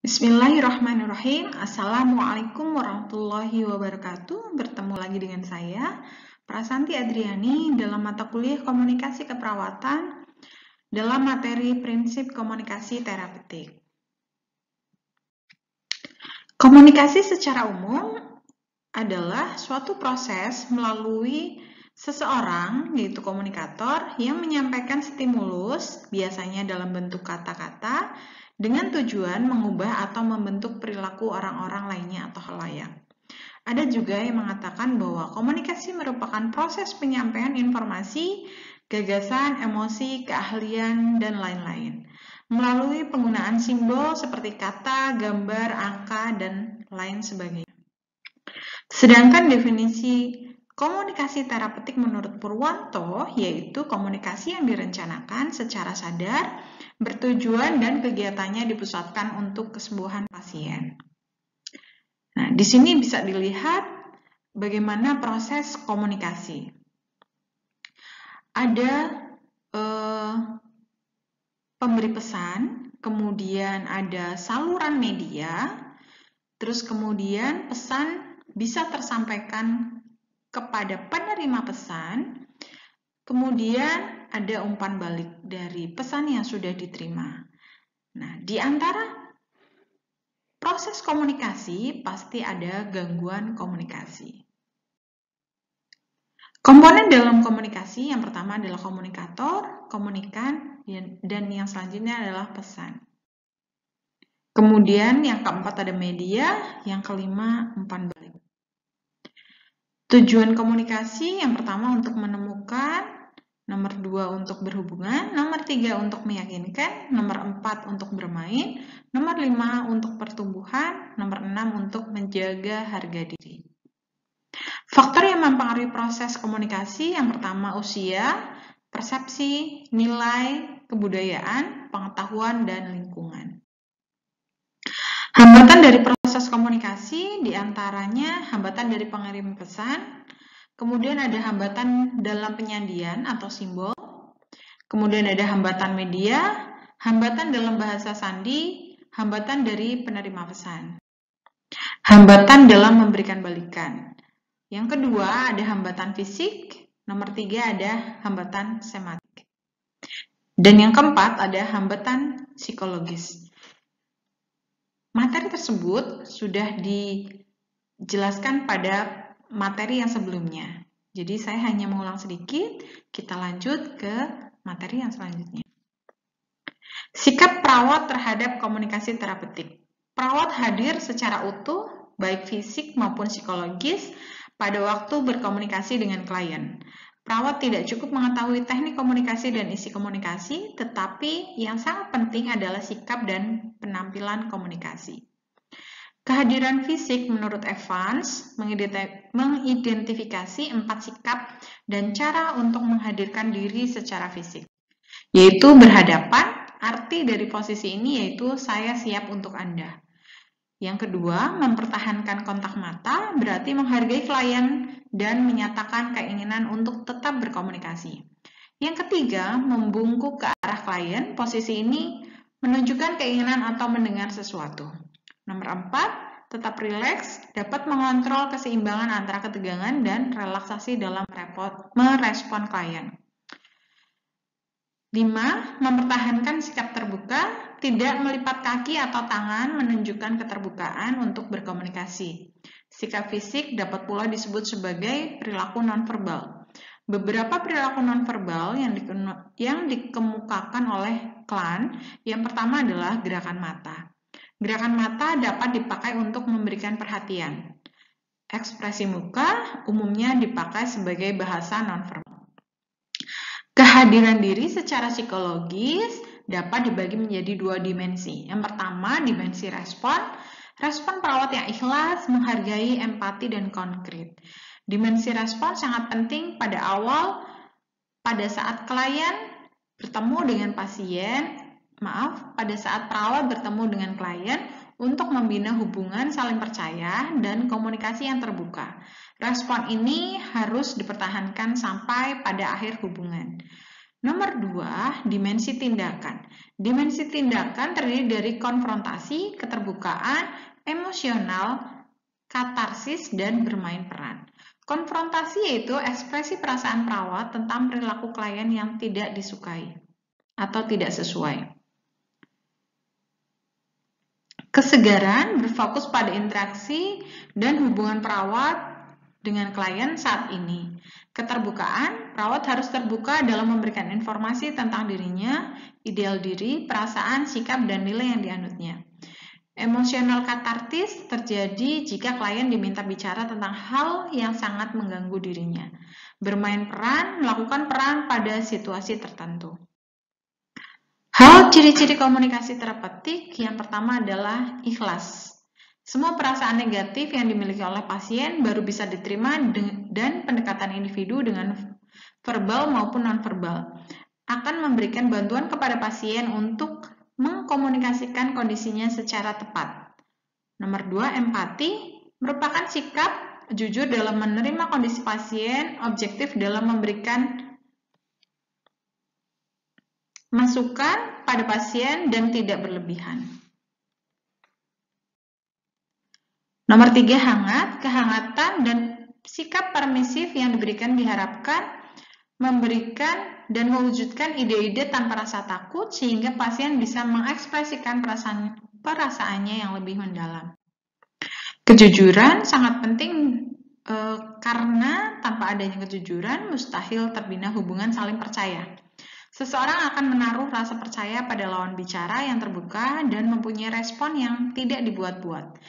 Bismillahirrahmanirrahim. Assalamualaikum warahmatullahi wabarakatuh. Bertemu lagi dengan saya, Prasanti Adriani, dalam mata kuliah Komunikasi Keperawatan dalam materi Prinsip Komunikasi Terapeutik. Komunikasi secara umum adalah suatu proses melalui seseorang, yaitu komunikator, yang menyampaikan stimulus, biasanya dalam bentuk kata-kata, dengan tujuan mengubah atau membentuk perilaku orang-orang lainnya atau halayak. Ada juga yang mengatakan bahwa komunikasi merupakan proses penyampaian informasi, gagasan, emosi, keahlian, dan lain-lain melalui penggunaan simbol seperti kata, gambar, angka, dan lain sebagainya. Sedangkan definisi komunikasi terapeutik menurut Purwanto yaitu komunikasi yang direncanakan secara sadar, bertujuan, dan kegiatannya dipusatkan untuk kesembuhan pasien. Nah, di sini bisa dilihat bagaimana proses komunikasi. Ada pemberi pesan, kemudian ada saluran media, terus kemudian pesan bisa tersampaikan kepada penerima pesan, kemudian ada umpan balik dari pesan yang sudah diterima. Nah, di antara proses komunikasi pasti ada gangguan komunikasi. Komponen dalam komunikasi yang pertama adalah komunikator, komunikan, dan yang selanjutnya adalah pesan. Kemudian yang keempat ada media, yang kelima umpan balik. Tujuan komunikasi yang pertama untuk menemukan, nomor 2 untuk berhubungan, nomor 3 untuk meyakinkan, nomor 4 untuk bermain, nomor 5 untuk pertumbuhan, nomor 6 untuk menjaga harga diri. Faktor yang mempengaruhi proses komunikasi yang pertama usia, persepsi, nilai, kebudayaan, pengetahuan, dan lingkungan. Hambatan dari proses komunikasi diantaranya hambatan dari pengirim pesan, kemudian ada hambatan dalam penyandian atau simbol, kemudian ada hambatan media, hambatan dalam bahasa sandi, hambatan dari penerima pesan. Hambatan dalam memberikan balikan. Yang kedua ada hambatan fisik, nomor 3 ada hambatan sematik. Dan yang keempat ada hambatan psikologis. Materi tersebut sudah dijelaskan pada materi yang sebelumnya. Jadi saya hanya mengulang sedikit, kita lanjut ke materi yang selanjutnya. Sikap perawat terhadap komunikasi terapeutik. Perawat hadir secara utuh, baik fisik maupun psikologis, pada waktu berkomunikasi dengan klien. Perawat tidak cukup mengetahui teknik komunikasi dan isi komunikasi, tetapi yang sangat penting adalah sikap dan penampilan komunikasi. Kehadiran fisik menurut Evans mengidentifikasi 4 sikap dan cara untuk menghadirkan diri secara fisik, yaitu berhadapan. Arti dari posisi ini yaitu saya siap untuk Anda. Yang kedua, mempertahankan kontak mata berarti menghargai klien dan menyatakan keinginan untuk tetap berkomunikasi. Yang ketiga, membungkuk ke arah klien. Posisi ini menunjukkan keinginan atau mendengar sesuatu. Nomor 4, tetap rileks, dapat mengontrol keseimbangan antara ketegangan dan relaksasi dalam merespon klien. 5. Mempertahankan sikap terbuka, tidak melipat kaki atau tangan menunjukkan keterbukaan untuk berkomunikasi. Sikap fisik dapat pula disebut sebagai perilaku nonverbal. Beberapa perilaku nonverbal yang dikemukakan oleh Klein, yang pertama adalah gerakan mata. Gerakan mata dapat dipakai untuk memberikan perhatian. Ekspresi muka umumnya dipakai sebagai bahasa nonverbal. Kehadiran diri secara psikologis dapat dibagi menjadi 2 dimensi. Yang pertama, dimensi respon. Respon perawat yang ikhlas, menghargai, empati, dan konkret. Dimensi respon sangat penting pada saat klien bertemu dengan pada saat perawat bertemu dengan klien untuk membina hubungan saling percaya dan komunikasi yang terbuka. Respon ini harus dipertahankan sampai pada akhir hubungan. Nomor 2, dimensi tindakan. Dimensi tindakan terdiri dari konfrontasi, keterbukaan, emosional, katarsis, dan bermain peran. Konfrontasi yaitu ekspresi perasaan perawat tentang perilaku klien yang tidak disukai atau tidak sesuai. Kesegaran berfokus pada interaksi dan hubungan perawat dengan klien saat ini. Keterbukaan, perawat harus terbuka dalam memberikan informasi tentang dirinya, ideal diri, perasaan, sikap, dan nilai yang dianutnya. Emosional katartis terjadi jika klien diminta bicara tentang hal yang sangat mengganggu dirinya. Bermain peran, melakukan peran pada situasi tertentu. Hal ciri-ciri komunikasi terapeutik yang pertama adalah ikhlas. Semua perasaan negatif yang dimiliki oleh pasien baru bisa diterima dan pendekatan individu dengan verbal maupun nonverbal akan memberikan bantuan kepada pasien untuk mengkomunikasikan kondisinya secara tepat. Nomor 2, empati merupakan sikap jujur dalam menerima kondisi pasien, objektif dalam memberikan masukan pada pasien dan tidak berlebihan. Nomor 3, hangat, kehangatan dan sikap permisif yang diberikan diharapkan memberikan dan mewujudkan ide-ide tanpa rasa takut sehingga pasien bisa mengekspresikan perasaannya yang lebih mendalam. Kejujuran sangat penting karena tanpa adanya kejujuran mustahil terbina hubungan saling percaya. Seseorang akan menaruh rasa percaya pada lawan bicara yang terbuka dan mempunyai respon yang tidak dibuat-buat.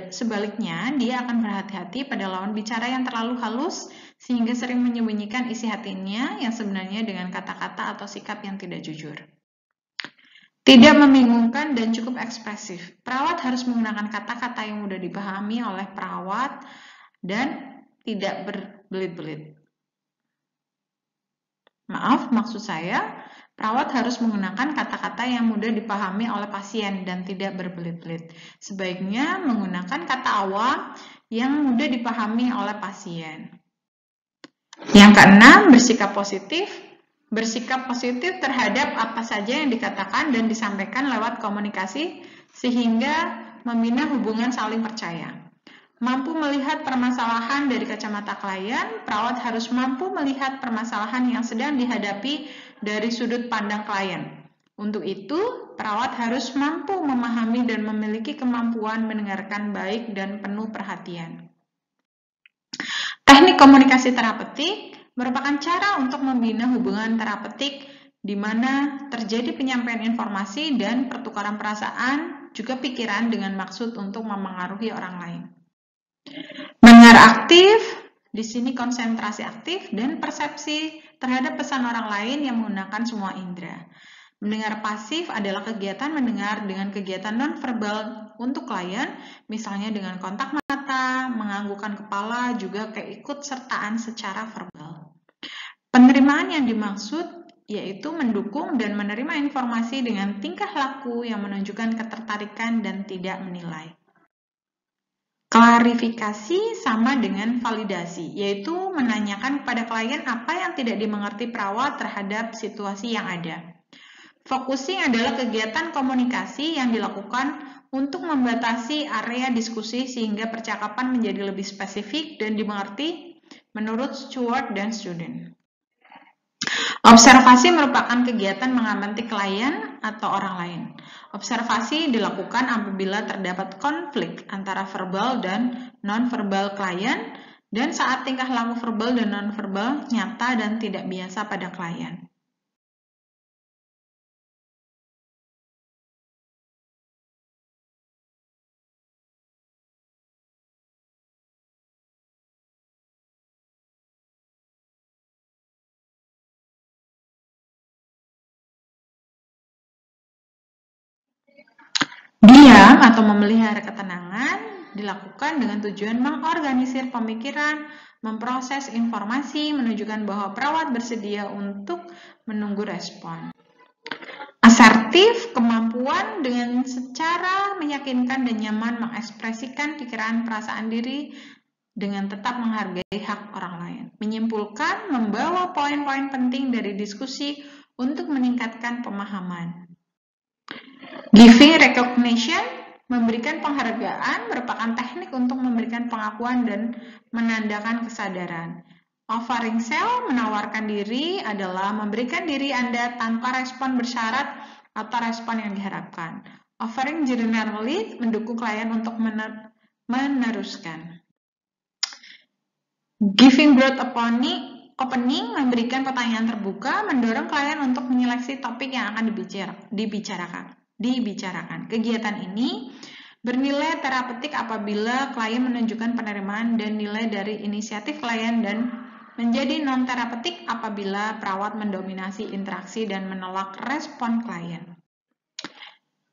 Sebaliknya, dia akan berhati-hati pada lawan bicara yang terlalu halus sehingga sering menyembunyikan isi hatinya yang sebenarnya dengan kata-kata atau sikap yang tidak jujur. Tidak membingungkan dan cukup ekspresif. Perawat harus menggunakan kata-kata yang mudah dipahami oleh perawat dan tidak berbelit-belit. Maaf, maksud saya, perawat harus menggunakan kata-kata yang mudah dipahami oleh pasien dan tidak berbelit-belit. Sebaiknya menggunakan kata awam yang mudah dipahami oleh pasien. Yang keenam, bersikap positif. Bersikap positif terhadap apa saja yang dikatakan dan disampaikan lewat komunikasi sehingga membina hubungan saling percaya. Mampu melihat permasalahan dari kacamata klien, perawat harus mampu melihat permasalahan yang sedang dihadapi dari sudut pandang klien. Untuk itu, perawat harus mampu memahami dan memiliki kemampuan mendengarkan baik dan penuh perhatian. Teknik komunikasi terapeutik merupakan cara untuk membina hubungan terapeutik di mana terjadi penyampaian informasi dan pertukaran perasaan, juga pikiran dengan maksud untuk memengaruhi orang lain. Mendengar aktif, di sini konsentrasi aktif dan persepsi terhadap pesan orang lain yang menggunakan semua indera. Mendengar pasif adalah kegiatan mendengar dengan kegiatan nonverbal untuk klien, misalnya dengan kontak mata, menganggukkan kepala, juga keikutsertaan secara verbal. Penerimaan yang dimaksud yaitu mendukung dan menerima informasi dengan tingkah laku yang menunjukkan ketertarikan dan tidak menilai. Klarifikasi sama dengan validasi, yaitu menanyakan kepada klien apa yang tidak dimengerti perawat terhadap situasi yang ada. Focusing adalah kegiatan komunikasi yang dilakukan untuk membatasi area diskusi sehingga percakapan menjadi lebih spesifik dan dimengerti menurut Stewart dan Student. Observasi merupakan kegiatan mengamati klien atau orang lain. Observasi dilakukan apabila terdapat konflik antara verbal dan non-verbal klien dan saat tingkah laku verbal dan non-verbal nyata dan tidak biasa pada klien. Diam atau memelihara ketenangan dilakukan dengan tujuan mengorganisir pemikiran, memproses informasi, menunjukkan bahwa perawat bersedia untuk menunggu respon. Asertif, kemampuan dengan secara meyakinkan dan nyaman mengekspresikan pikiran perasaan diri dengan tetap menghargai hak orang lain. Menyimpulkan, membawa poin-poin penting dari diskusi untuk meningkatkan pemahaman. Giving recognition, memberikan penghargaan merupakan teknik untuk memberikan pengakuan dan menandakan kesadaran. Offering self, menawarkan diri, adalah memberikan diri Anda tanpa respon bersyarat atau respon yang diharapkan. Offering generally, mendukung klien untuk meneruskan. Giving broad opening, memberikan pertanyaan terbuka, mendorong klien untuk menyeleksi topik yang akan dibicarakan. Kegiatan ini bernilai terapeutik apabila klien menunjukkan penerimaan dan nilai dari inisiatif klien dan menjadi non-terapeutik apabila perawat mendominasi interaksi dan menolak respon klien.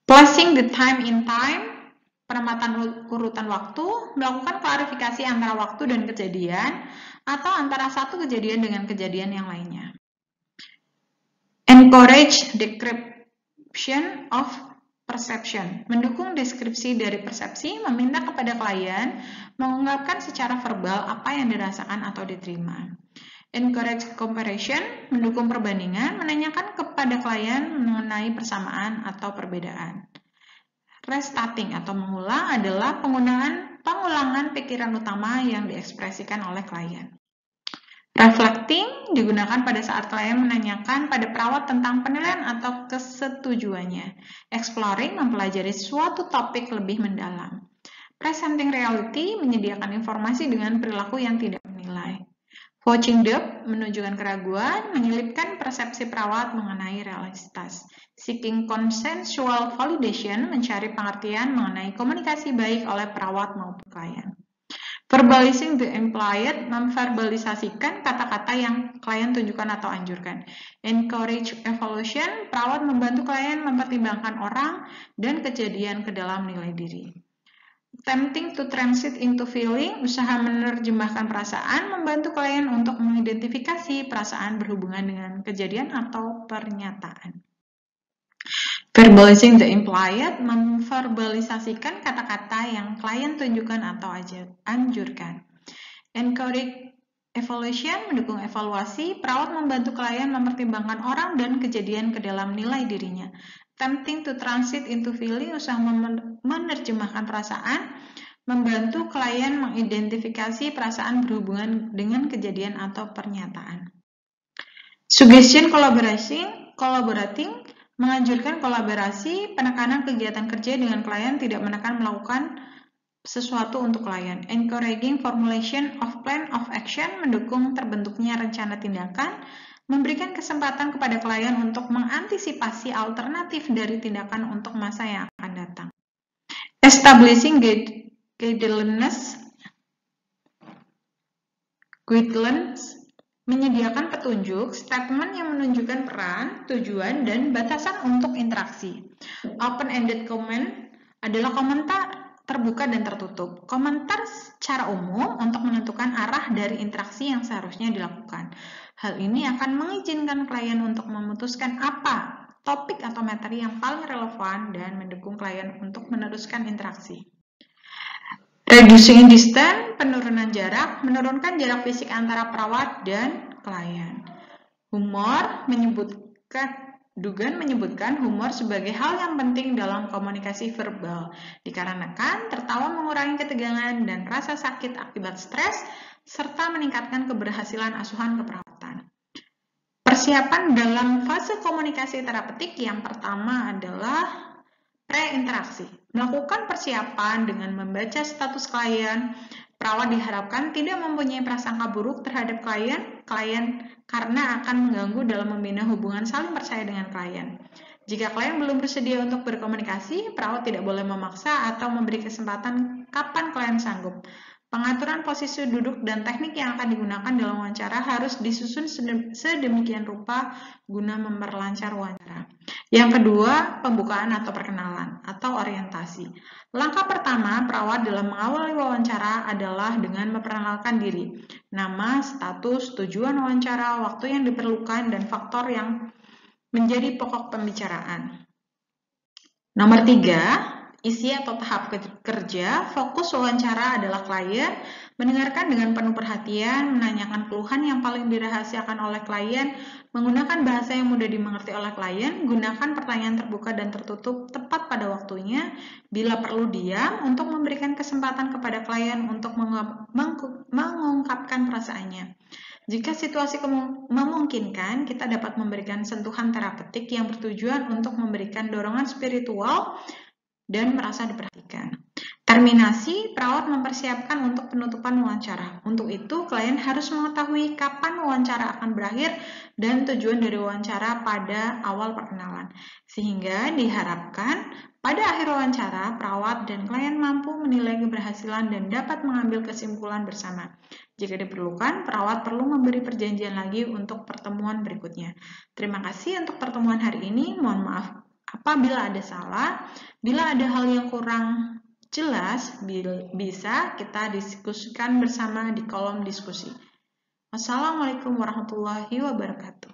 Placing the time in time, penempatan urutan waktu, melakukan klarifikasi antara waktu dan kejadian atau antara satu kejadian dengan kejadian yang lainnya. Encourage description of perception, mendukung deskripsi dari persepsi, meminta kepada klien mengungkapkan secara verbal apa yang dirasakan atau diterima. Encourage comparison, mendukung perbandingan, menanyakan kepada klien mengenai persamaan atau perbedaan. Restating atau mengulang adalah pengulangan pikiran utama yang diekspresikan oleh klien. Reflecting digunakan pada saat klien menanyakan pada perawat tentang penilaian atau kesetujuannya. Exploring, mempelajari suatu topik lebih mendalam. Presenting reality, menyediakan informasi dengan perilaku yang tidak menilai. Watching depth, menunjukkan keraguan, menyelipkan persepsi perawat mengenai realitas. Seeking consensual validation, mencari pengertian mengenai komunikasi baik oleh perawat maupun klien. Verbalizing the implied, memverbalisasikan kata-kata yang klien tunjukkan atau anjurkan. Encourage evaluation, perawat membantu klien mempertimbangkan orang dan kejadian ke dalam nilai diri. Attempting to transit into feeling, usaha menerjemahkan perasaan, membantu klien untuk mengidentifikasi perasaan berhubungan dengan kejadian atau pernyataan. Verbalizing the implied, memverbalisasikan kata-kata yang klien tunjukkan atau anjurkan. Encourage evaluation, mendukung evaluasi, perawat membantu klien mempertimbangkan orang dan kejadian ke dalam nilai dirinya. Attempting to transit into feeling, usaha menerjemahkan perasaan, membantu klien mengidentifikasi perasaan berhubungan dengan kejadian atau pernyataan. Suggestion collaborating, menganjurkan kolaborasi, penekanan kegiatan kerja dengan klien, tidak menekan melakukan sesuatu untuk klien. Encouraging formulation of plan of action, mendukung terbentuknya rencana tindakan, memberikan kesempatan kepada klien untuk mengantisipasi alternatif dari tindakan untuk masa yang akan datang. Establishing guidelines, menyediakan petunjuk, statement yang menunjukkan peran, tujuan, dan batasan untuk interaksi. Open-ended comment adalah komentar terbuka dan tertutup. Komentar secara umum untuk menentukan arah dari interaksi yang seharusnya dilakukan. Hal ini akan mengizinkan klien untuk memutuskan apa topik atau materi yang paling relevan dan mendukung klien untuk meneruskan interaksi. Reducing distance, penurunan jarak, menurunkan jarak fisik antara perawat dan klien. Humor, menyebutkan humor sebagai hal yang penting dalam komunikasi verbal, dikarenakan tertawa mengurangi ketegangan dan rasa sakit akibat stres, serta meningkatkan keberhasilan asuhan keperawatan. Persiapan dalam fase komunikasi terapeutik yang pertama adalah pre-interaksi. Melakukan persiapan dengan membaca status klien, perawat diharapkan tidak mempunyai prasangka buruk terhadap klien karena akan mengganggu dalam membina hubungan saling percaya dengan klien. Jika klien belum bersedia untuk berkomunikasi, perawat tidak boleh memaksa atau memberi kesempatan kapan klien sanggup. Pengaturan posisi duduk dan teknik yang akan digunakan dalam wawancara harus disusun sedemikian rupa guna memperlancar wawancara. Yang kedua, pembukaan atau perkenalan atau orientasi. Langkah pertama perawat dalam mengawali wawancara adalah dengan memperkenalkan diri, nama, status, tujuan wawancara, waktu yang diperlukan, dan faktor yang menjadi pokok pembicaraan. Nomor 3, Isi atau tahap kerja, fokus wawancara adalah klien, mendengarkan dengan penuh perhatian, menanyakan keluhan yang paling dirahasiakan oleh klien, menggunakan bahasa yang mudah dimengerti oleh klien, gunakan pertanyaan terbuka dan tertutup tepat pada waktunya, bila perlu diam untuk memberikan kesempatan kepada klien untuk mengungkapkan perasaannya. Jika situasi memungkinkan, kita dapat memberikan sentuhan terapeutik yang bertujuan untuk memberikan dorongan spiritual dan merasa diperhatikan. Terminasi, perawat mempersiapkan untuk penutupan wawancara. Untuk itu, klien harus mengetahui kapan wawancara akan berakhir dan tujuan dari wawancara pada awal perkenalan. Sehingga diharapkan pada akhir wawancara, perawat dan klien mampu menilai keberhasilan dan dapat mengambil kesimpulan bersama. Jika diperlukan, perawat perlu memberi perjanjian lagi untuk pertemuan berikutnya. Terima kasih untuk pertemuan hari ini. Mohon maaf apabila ada salah. Bila ada hal yang kurang jelas, bisa kita diskusikan bersama di kolom diskusi. Wassalamualaikum warahmatullahi wabarakatuh.